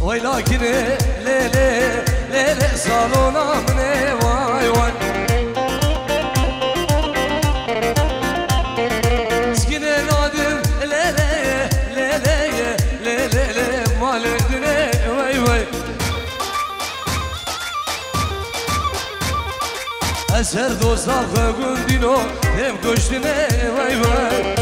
ولكن ليلي ليلي صالونا مني واي واي سكني نادم ليلي ليلي ليلي مال الدنيا واي واي أسر دوستار خبون دينو هم كشتني واي واي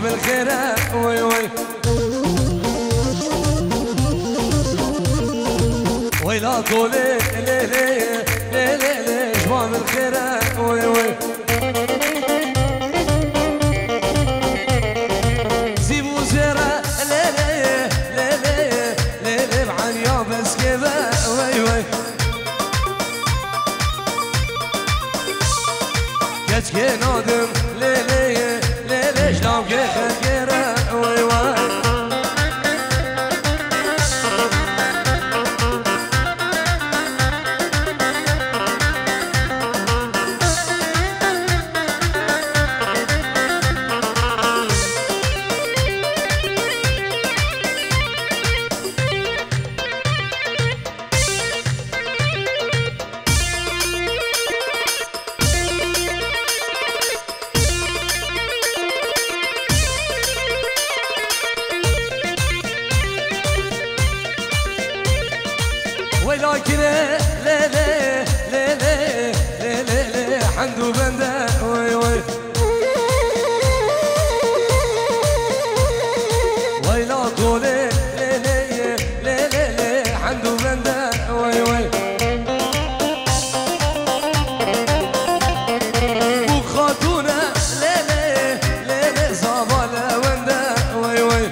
بالخيرة وي وي ويلا طولي لي لي لي لي لي شباب الخيرة وي وي زيبو زيرة لي لي لي لي لي لي بعنيا بس كذا وي وي كتكي نادم لي لي لي شلون كيخيره وي وي ولكن لي لي لي لي لي لي لي حندو بنده وي وي ويلا طولي لي لي لي لي لي حندو بنده وي وي وخاتونه لي لي لي لي صابله ونده وي وي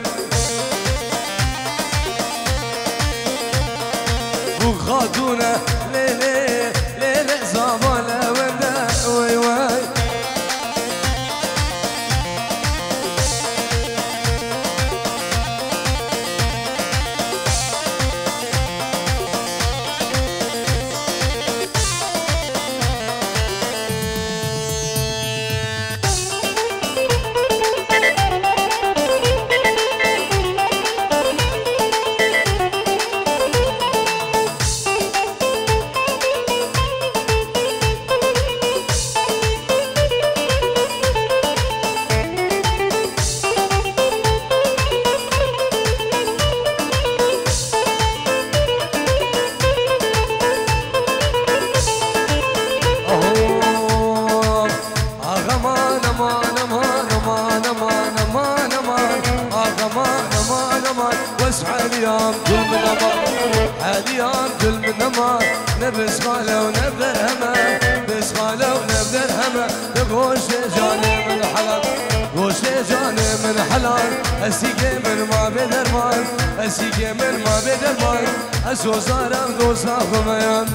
خاتونة ليلي ليلي زابالة وندا وي وي حاليان كل من أمان حاليان كل من أمان نبس خالة ونبدر هما بس خالة ونبدر هما نبوش جاني من حلال بوش جاني من حلال أسيقي من ما بدر مان أسيقي من ما بدر مان أسو صارم دوسا خميان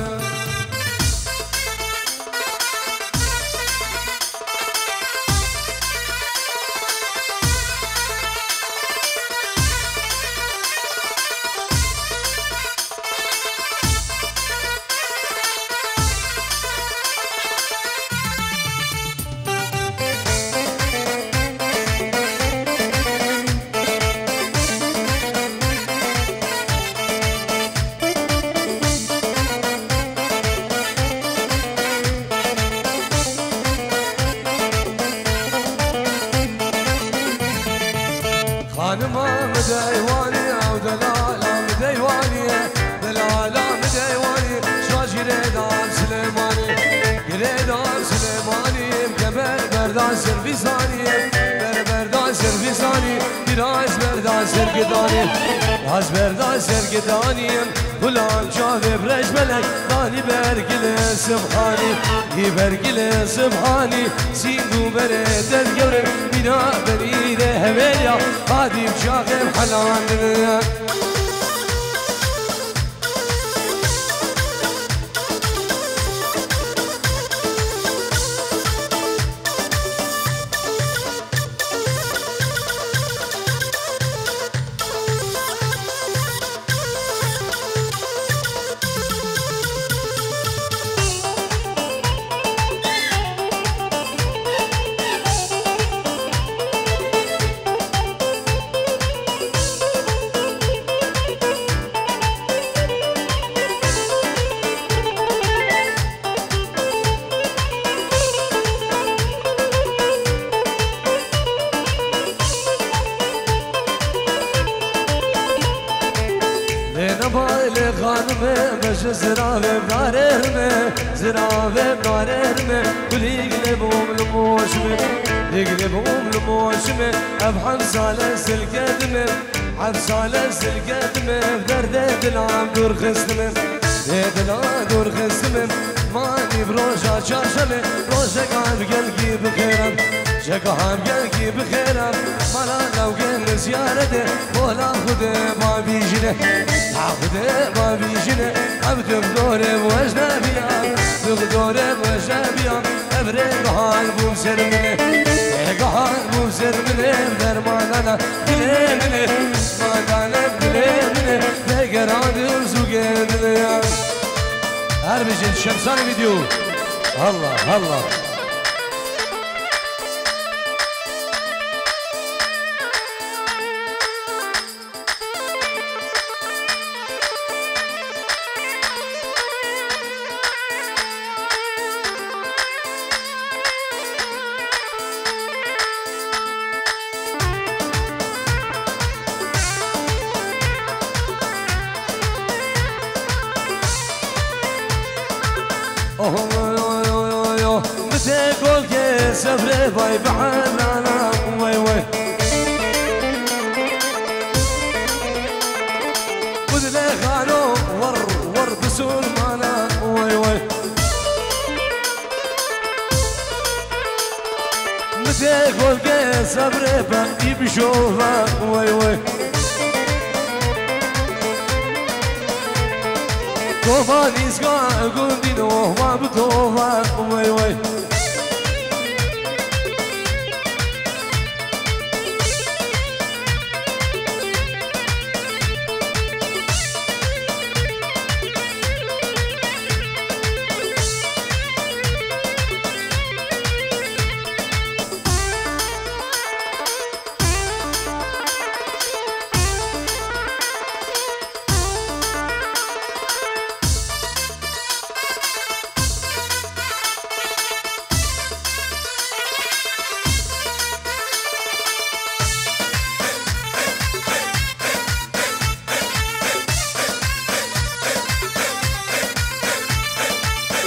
خانما مديواني او دلالا مديواني دلالا مديواني شاش يريدان سليماني يريدان سليماني مكبر بردان سربيساني biraz berdan sergedani az berdan sergedaniyim Ulan cave breş melek Dani bergile subhani bergile subhani Singu bere del gevre Bina beri de hevelya Hadim şahim halandını زرافه بنارمه زرافه بنارمه كل يقلبهم لموشمه يقلبهم لموشمه ابحر صالح القدمه عبصالة القدمه بدرده دلعب دور خصمه دلعب دور خصمه ماني بروجا شاشمه روجا قام قلقي بخيرا شقام قلقي بخيرا مالا لو قل زيارته ولا خده ما بيجنه خده ما بيجنه عبد بدوره وجنبيا بدوره وجنبيا ابري قهال بو سرمنه قهال بو سرمنه درمانانا بلمنه مانانا بلمنه دقراد وزوجنه هر بجن شمسان فيديو الله الله سفري باي بعنا وي وي بدل خانو ور بسول مانا وي وي متى قول سفري باي بشوفا وي وي توفا نيسكا قندينو ما بتوفا وي وي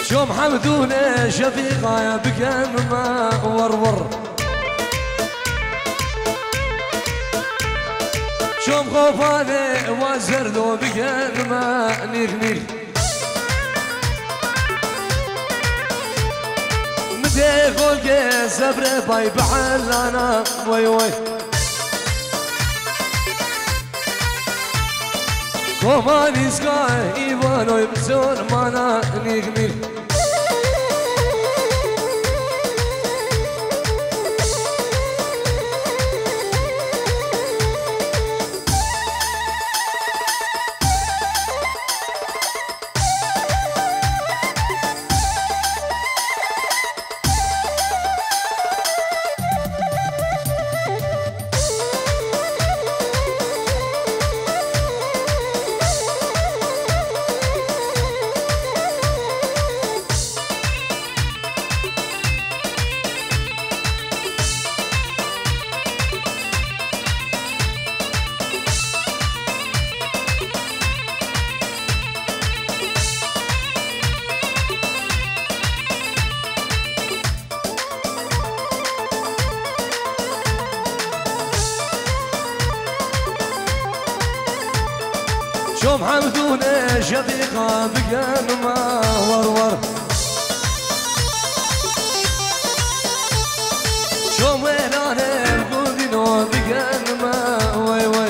شوم حمدونه شفيقة يا بكم ما ورور شوم خوفانه وزردو بكم ما نيخ نيخ متى قولك صبر باي بعلانا وي وي كوماني سكاي ايوانو يبسون مانا نيخ نيخ شوم حمدوني شقيقة بقن ما ورور شوم ويلاني بقودينو بقن ما وي وي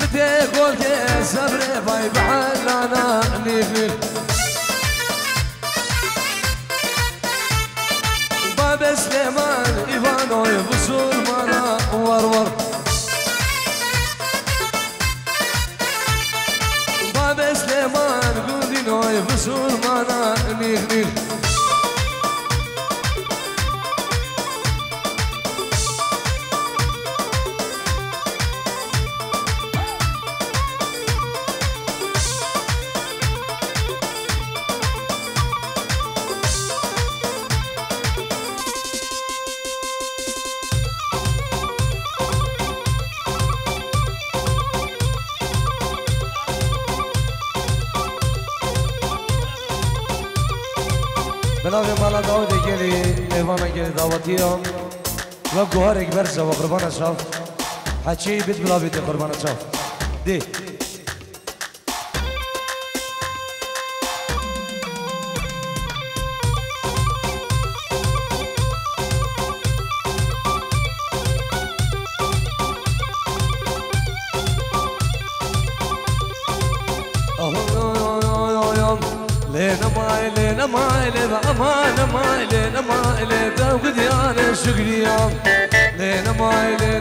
متى قلت صبري باي بحلانا نيفي باب سليمان إيفانو يبصر مانا ورور باب سليمان قودينو يبصر مانا نيف نيف بنابي مالا داود گلی ایوانا گلی دعوتیام و گوهر برزه و قربان اشراف حچی بیت بلابی دی قربان اشراف دی لينا مايلي بأمانة مايلي مايلي توقد يانا شكريام لينا مايلي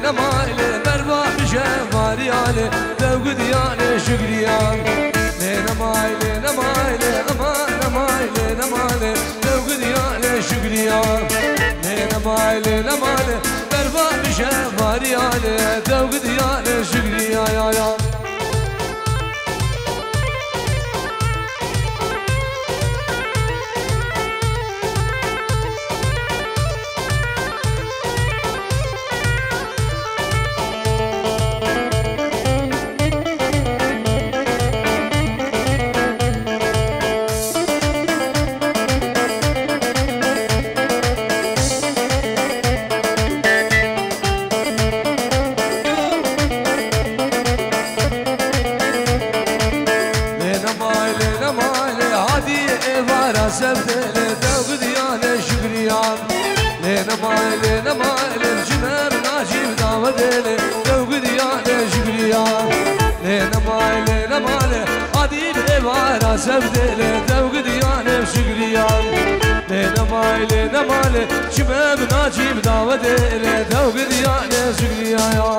بربع بشمالي يالي توقد يانا شكريام لينا مايلي أمانة مايلي توقد يانا شكريام لينا مايلي بربع بشمالي يالي توقد يانا شكريام يا سبتلي توقد يانا شكريان لينا مايلي الجمر ناجيب داودلي توقد يانا شكريان لينا مايلي عديد إبارة سبتلي توقد يانا شكريان لينا مايلي جمر ناجيب داودلي توقد يانا شكريان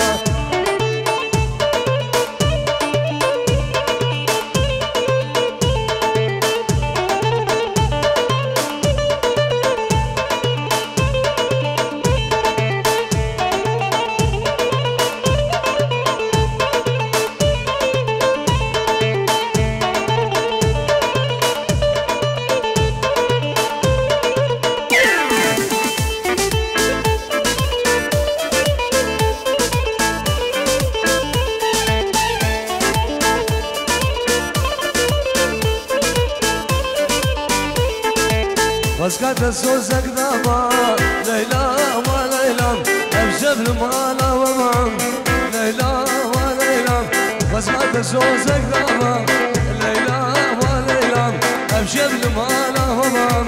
واسكت سوزك دابا ليلى وليلى ابشر المالا ومان ليلى وليلى واسكت سوزك دابا ليلى وليلى ابشر المالا ومان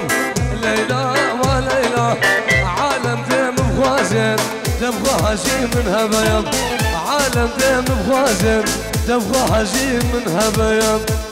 ليلى وليلى عالم دم بخوازن تبغى حشي منها بيض عالم دم بخوازن تبغى حشي منها بيض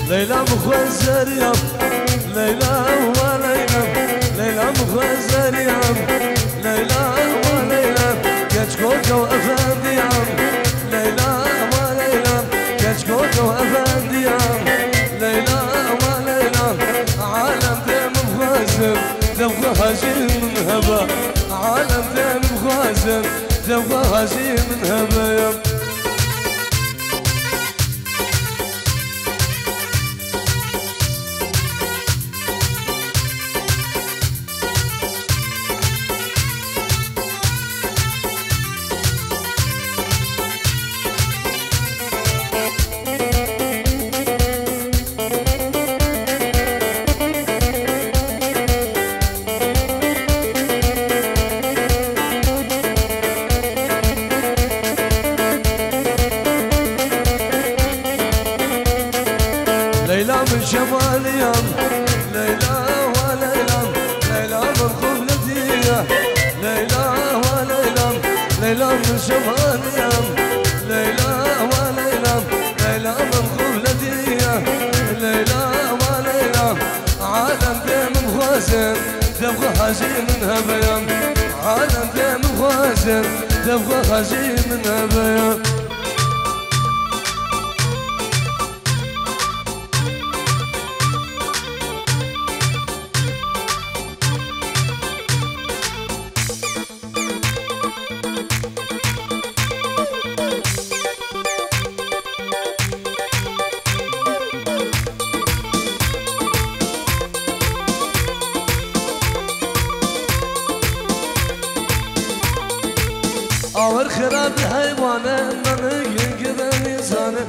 ليلى مخزر يام ليلى وليلى ليلى مخزر يام ليلى وليلى كتكوكا وافندي يام ليلى وليلى مخازن تبغى هاجي من هبا عالم دام مخازن تبغى هاجي من هبا ليلى من شمال يم ليلى وليلى ليلى من قبلتي ليلى وليلى ليلى من شمال يم ليلى وليلى ليلى من قبلتي ليلى وليلى عالم دام مخازن تبغى هاجي منها بيام عالم دام مخازن تبغى هاجي منها بيام هاور خراب الحيوانة ما بيكن كذا ميزانة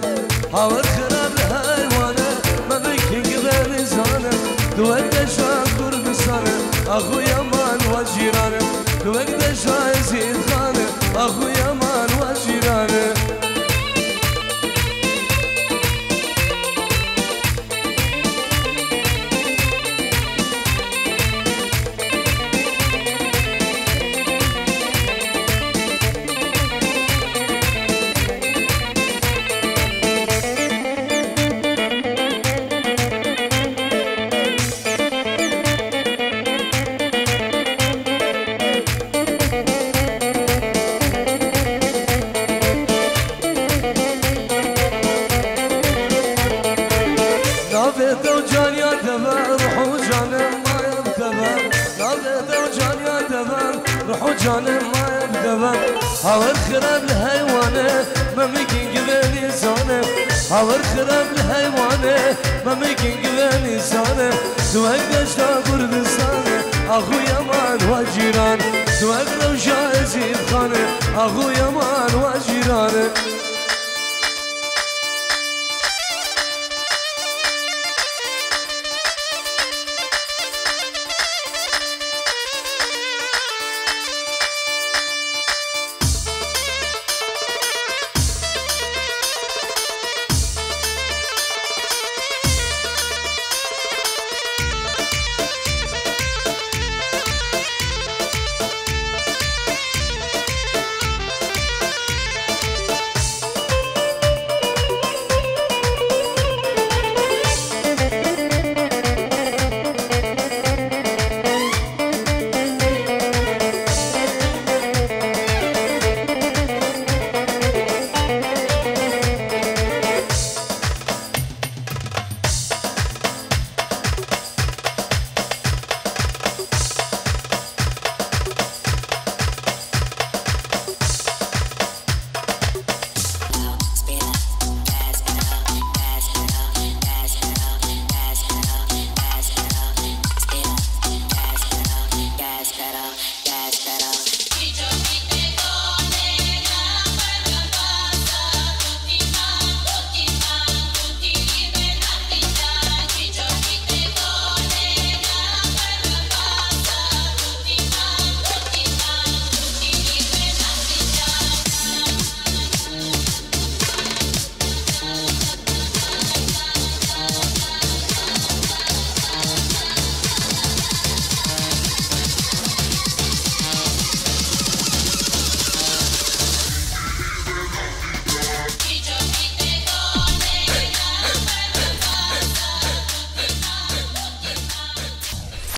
هاور خراب الحيوانة ما بيكن كذا ميزانة دوك دشا كردستانة أخو يمان وجيرانة دوك دشا يزيد خانة أخو يمان وجيرانة نافذ وجان يا تبع روحو جانم ما يبتبع نافذ وجان يا تبع روحو جانم ما يبتبع هاور خراب الحيوانة ما ممكن قبل إنسانة هاور خراب الحيوانة ما ممكن قبل إنسانة دوك دشتا كردستانة أخو يمان وجيران دوك روشا يزيد خانة أخو يمان وجيران